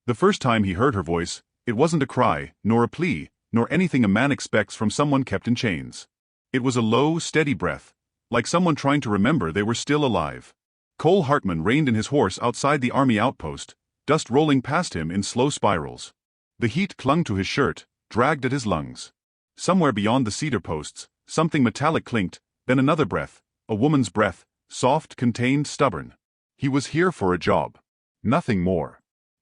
The first time he heard her voice, it wasn't a cry, nor a plea, nor anything a man expects from someone kept in chains. It was a low, steady breath, like someone trying to remember they were still alive. Cole Hartman reined in his horse outside the army outpost, dust rolling past him in slow spirals. The heat clung to his shirt, dragged at his lungs. Somewhere beyond the cedar posts, something metallic clinked, then another breath, a woman's breath, soft, contained, stubborn. He was here for a job. Nothing more.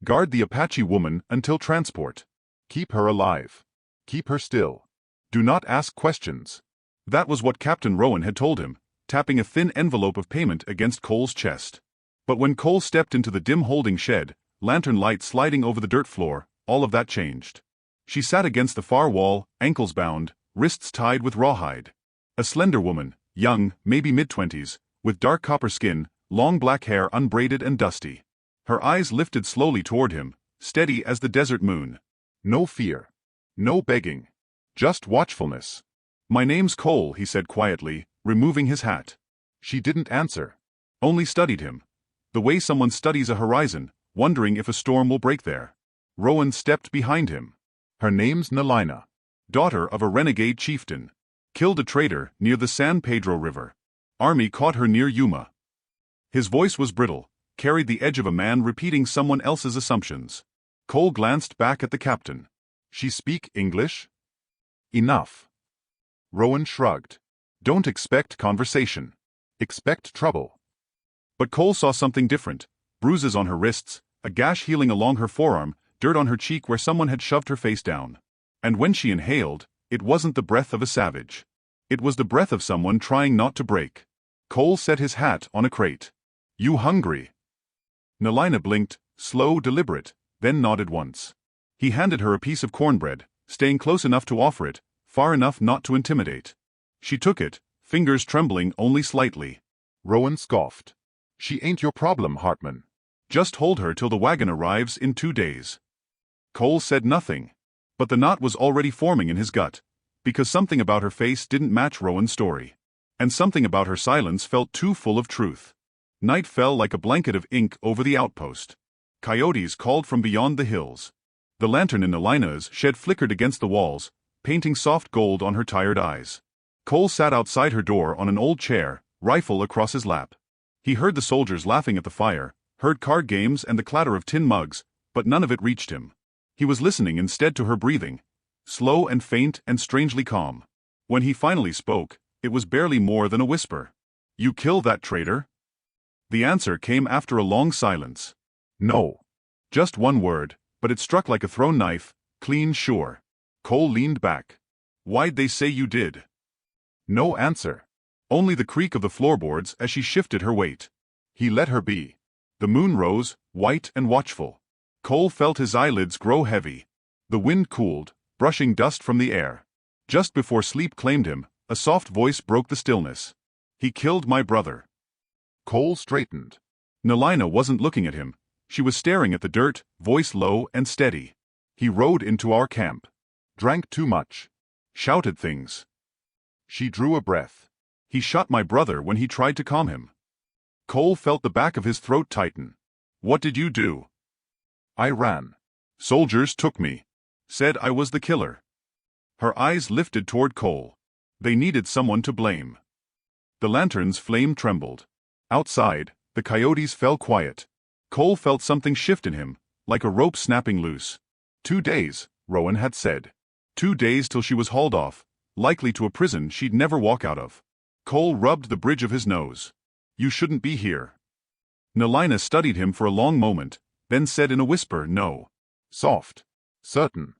Guard the Apache woman until transport. Keep her alive. Keep her still. Do not ask questions. That was what Captain Rowan had told him, tapping a thin envelope of payment against Cole's chest. But when Cole stepped into the dim holding shed, lantern light sliding over the dirt floor, all of that changed. She sat against the far wall, ankles bound, wrists tied with rawhide. A slender woman, young, maybe mid-20s, with dark copper skin, long black hair unbraided and dusty. Her eyes lifted slowly toward him, steady as the desert moon. No fear. No begging. Just watchfulness. "My name's Cole," he said quietly, removing his hat. She didn't answer. Only studied him. The way someone studies a horizon, wondering if a storm will break there. Rowan stepped behind him. "Her name's Nalina. Daughter of a renegade chieftain. Killed a trader near the San Pedro River. Army caught her near Yuma." His voice was brittle, carried the edge of a man repeating someone else's assumptions. Cole glanced back at the captain. "She speak English?" "Enough." Rowan shrugged. "Don't expect conversation. Expect trouble." But Cole saw something different. Bruises on her wrists, a gash healing along her forearm, dirt on her cheek where someone had shoved her face down. And when she inhaled, it wasn't the breath of a savage. It was the breath of someone trying not to break. Cole set his hat on a crate. "You hungry?" Nalina blinked, slow, deliberate, then nodded once. He handed her a piece of cornbread, staying close enough to offer it, far enough not to intimidate. She took it, fingers trembling only slightly. Rowan scoffed. "She ain't your problem, Hartman. Just hold her till the wagon arrives in 2 days." Cole said nothing. But the knot was already forming in his gut, because something about her face didn't match Rowan's story. And something about her silence felt too full of truth. Night fell like a blanket of ink over the outpost. Coyotes called from beyond the hills. The lantern in Nalina's shed flickered against the walls, painting soft gold on her tired eyes. Cole sat outside her door on an old chair, rifle across his lap. He heard the soldiers laughing at the fire, heard card games and the clatter of tin mugs, but none of it reached him. He was listening instead to her breathing, slow and faint and strangely calm. When he finally spoke, it was barely more than a whisper. "You kill that traitor?" The answer came after a long silence. "No." Just one word, but it struck like a thrown knife, clean, sure. Cole leaned back. "Why'd they say you did?" No answer. Only the creak of the floorboards as she shifted her weight. He let her be. The moon rose, white and watchful. Cole felt his eyelids grow heavy. The wind cooled, brushing dust from the air. Just before sleep claimed him, a soft voice broke the stillness. "He killed my brother." Cole straightened. Nalina wasn't looking at him. She was staring at the dirt, voice low and steady. "He rode into our camp. Drank too much. Shouted things." She drew a breath. "He shot my brother when he tried to calm him." Cole felt the back of his throat tighten. "What did you do?" "I ran. Soldiers took me. Said I was the killer." Her eyes lifted toward Cole. They needed someone to blame. The lantern's flame trembled. Outside, the coyotes fell quiet. Cole felt something shift in him, like a rope snapping loose. 2 days, Rowan had said. 2 days till she was hauled off, likely to a prison she'd never walk out of. Cole rubbed the bridge of his nose. "You shouldn't be here." Nalina studied him for a long moment, then said in a whisper, "No." Soft. Certain.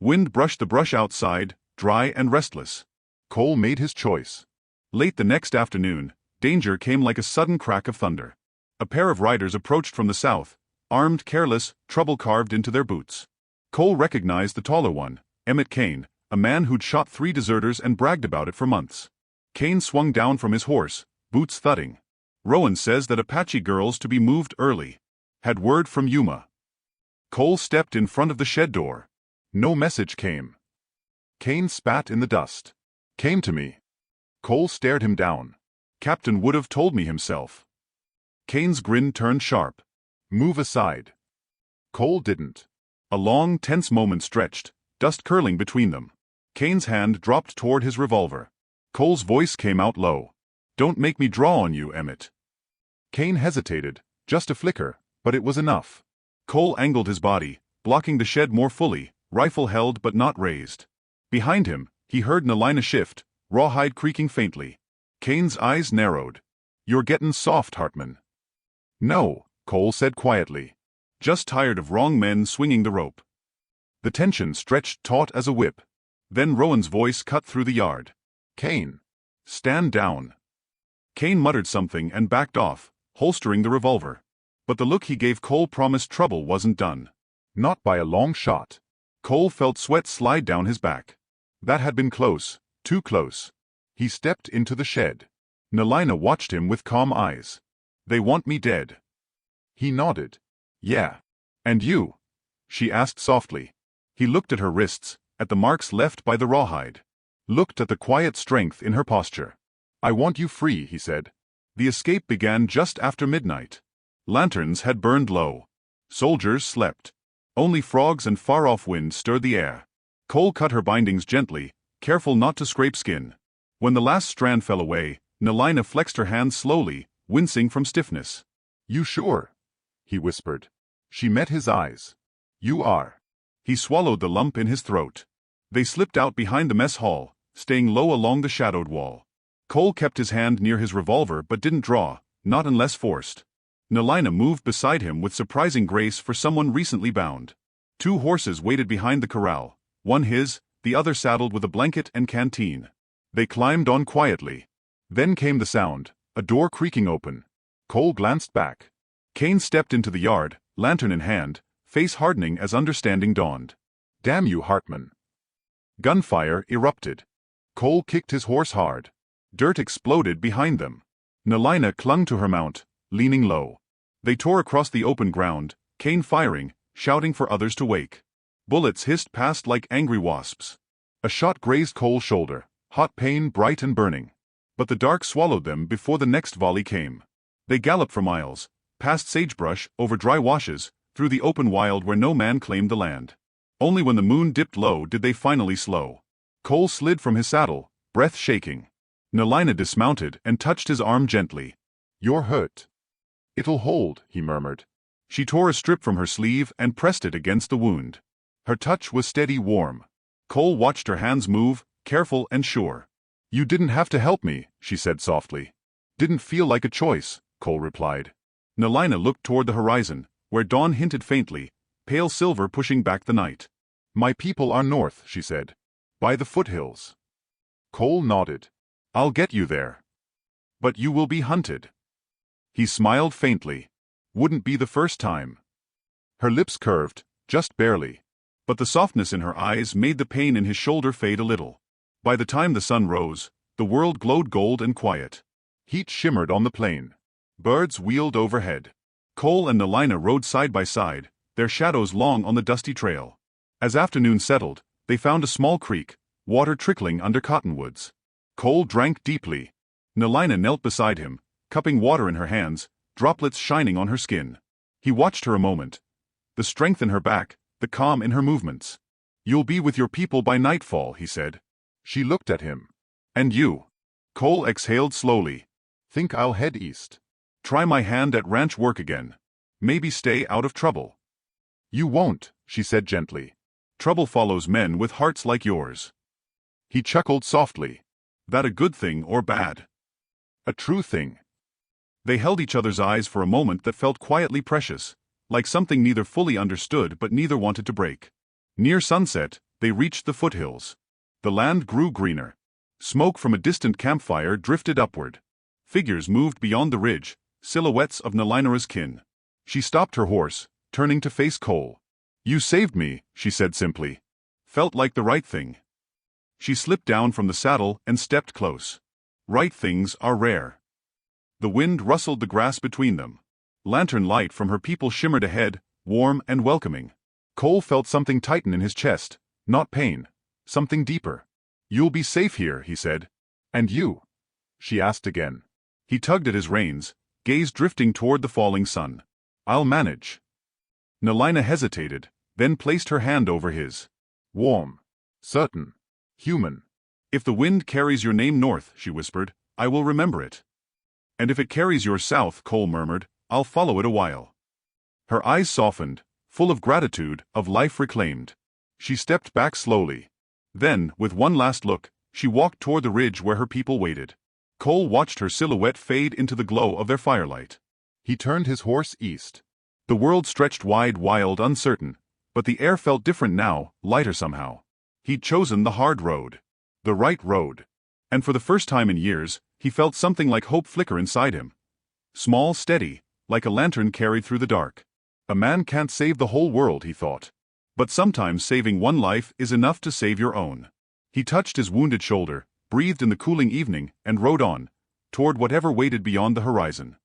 Wind brushed the brush outside, dry and restless. Cole made his choice. Late the next afternoon, danger came like a sudden crack of thunder. A pair of riders approached from the south, armed, careless, trouble carved into their boots. Cole recognized the taller one, Emmett Kane, a man who'd shot 3 deserters and bragged about it for months. Kane swung down from his horse, boots thudding. "Rowan says that Apache girls to be moved early. Had word from Yuma." Cole stepped in front of the shed door. No message came. Kane spat in the dust. "Came to me." Cole stared him down. "Captain would have told me himself." Kane's grin turned sharp. "Move aside." Cole didn't. A long, tense moment stretched, dust curling between them. Kane's hand dropped toward his revolver. Cole's voice came out low. "Don't make me draw on you, Emmett." Kane hesitated, just a flicker, but it was enough. Cole angled his body, blocking the shed more fully, rifle held but not raised. Behind him, he heard Nalina shift, rawhide creaking faintly. Kane's eyes narrowed. "You're gettin' soft, Hartman." "No," Cole said quietly. "Just tired of wrong men swinging the rope." The tension stretched taut as a whip. Then Rowan's voice cut through the yard. "Kane, stand down." Kane muttered something and backed off, holstering the revolver. But the look he gave Cole promised trouble wasn't done. Not by a long shot. Cole felt sweat slide down his back. That had been close, too close. He stepped into the shed. Nalina watched him with calm eyes. "They want me dead." He nodded. "Yeah. And you?" she asked softly. He looked at her wrists, at the marks left by the rawhide. Looked at the quiet strength in her posture. "I want you free," he said. The escape began just after midnight. Lanterns had burned low. Soldiers slept. Only frogs and far-off wind stirred the air. Cole cut her bindings gently, careful not to scrape skin. When the last strand fell away, Nalina flexed her hands slowly, wincing from stiffness. "You sure?" he whispered. She met his eyes. "You are." He swallowed the lump in his throat. They slipped out behind the mess hall, staying low along the shadowed wall. Cole kept his hand near his revolver but didn't draw, not unless forced. Nalina moved beside him with surprising grace for someone recently bound. 2 horses waited behind the corral, one his, the other saddled with a blanket and canteen. They climbed on quietly. Then came the sound, a door creaking open. Cole glanced back. Kane stepped into the yard, lantern in hand, face hardening as understanding dawned. "Damn you, Hartman." Gunfire erupted. Cole kicked his horse hard. Dirt exploded behind them. Nalina clung to her mount, leaning low. They tore across the open ground, Kane firing, shouting for others to wake. Bullets hissed past like angry wasps. A shot grazed Cole's shoulder, hot pain bright and burning. But the dark swallowed them before the next volley came. They galloped for miles, past sagebrush, over dry washes, through the open wild where no man claimed the land. Only when the moon dipped low did they finally slow. Cole slid from his saddle, breath shaking. Nalina dismounted and touched his arm gently. "You're hurt." "It'll hold," he murmured. She tore a strip from her sleeve and pressed it against the wound. Her touch was steady, warm. Cole watched her hands move, careful and sure. "You didn't have to help me," she said softly. "Didn't feel like a choice," Cole replied. Nalina looked toward the horizon, where dawn hinted faintly, pale silver pushing back the night. "My people are north," she said. "By the foothills." Cole nodded. "I'll get you there." "But you will be hunted." He smiled faintly. "Wouldn't be the first time." Her lips curved, just barely. But the softness in her eyes made the pain in his shoulder fade a little. By the time the sun rose, the world glowed gold and quiet. Heat shimmered on the plain. Birds wheeled overhead. Cole and Nalina rode side by side, their shadows long on the dusty trail. As afternoon settled, they found a small creek, water trickling under cottonwoods. Cole drank deeply. Nalina knelt beside him, cupping water in her hands, droplets shining on her skin. He watched her a moment. The strength in her back, the calm in her movements. "You'll be with your people by nightfall," he said. She looked at him. "And you?" Cole exhaled slowly. "Think I'll head east. Try my hand at ranch work again. Maybe stay out of trouble." "You won't," she said gently. "Trouble follows men with hearts like yours." He chuckled softly. "That a good thing or bad?" "A true thing." They held each other's eyes for a moment that felt quietly precious, like something neither fully understood but neither wanted to break. Near sunset, they reached the foothills. The land grew greener. Smoke from a distant campfire drifted upward. Figures moved beyond the ridge, silhouettes of Nalina's kin. She stopped her horse, turning to face Cole. "You saved me," she said simply. "Felt like the right thing." She slipped down from the saddle and stepped close. Right things are rare. The wind rustled the grass between them. Lantern light from her people shimmered ahead, warm and welcoming. Cole felt something tighten in his chest, not pain, something deeper. "You'll be safe here," he said. "And you?" she asked again. He tugged at his reins, gaze drifting toward the falling sun. "I'll manage." Nalina hesitated, then placed her hand over his. Warm. Certain. Human. If the wind carries your name north, she whispered, I will remember it. And if it carries yours south, Cole murmured, I'll follow it a while. Her eyes softened, full of gratitude, of life reclaimed. She stepped back slowly. Then, with one last look, she walked toward the ridge where her people waited. Cole watched her silhouette fade into the glow of their firelight. He turned his horse east. The world stretched wide, wild, uncertain, but the air felt different now, lighter somehow. He'd chosen the hard road. The right road. And for the first time in years, he felt something like hope flicker inside him. Small, steady, like a lantern carried through the dark. A man can't save the whole world, he thought. But sometimes saving one life is enough to save your own. He touched his wounded shoulder, breathed in the cooling evening, and rode on, toward whatever waited beyond the horizon.